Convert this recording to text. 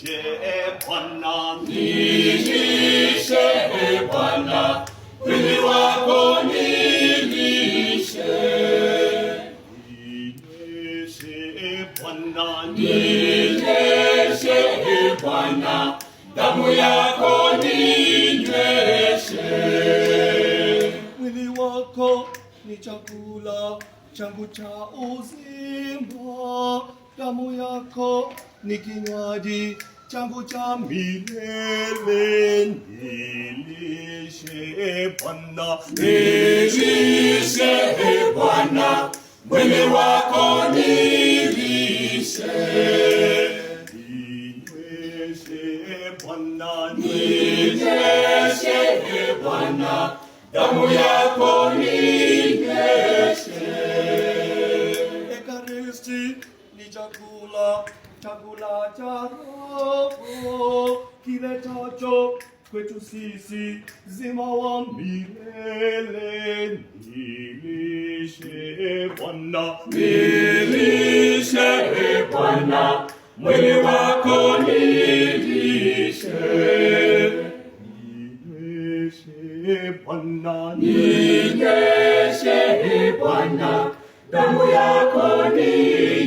Nilishe Bwana, nilishe Bwana, mwili wako nilishe. Nilishe Bwana, nilishe Bwana, damu yako ninyweshe. Mwili wako ni chakula changu cha uzima, damu yako ni kinywaji changu cha milele. Nilishe Bwana, nilishe Bwana, mwili wako nilishe. Ninyweshe Bwana, nilishe Bwana, damu yako ninyweshe. Ekaristi ni chakula cha Roho kiletacho kwetu sisi uzima wa milele. Nilishe Bwana, nilishe Bwana, mwili wako nilishe. Nilishe Bwana, nilishe Bwana, damu yako nilishe.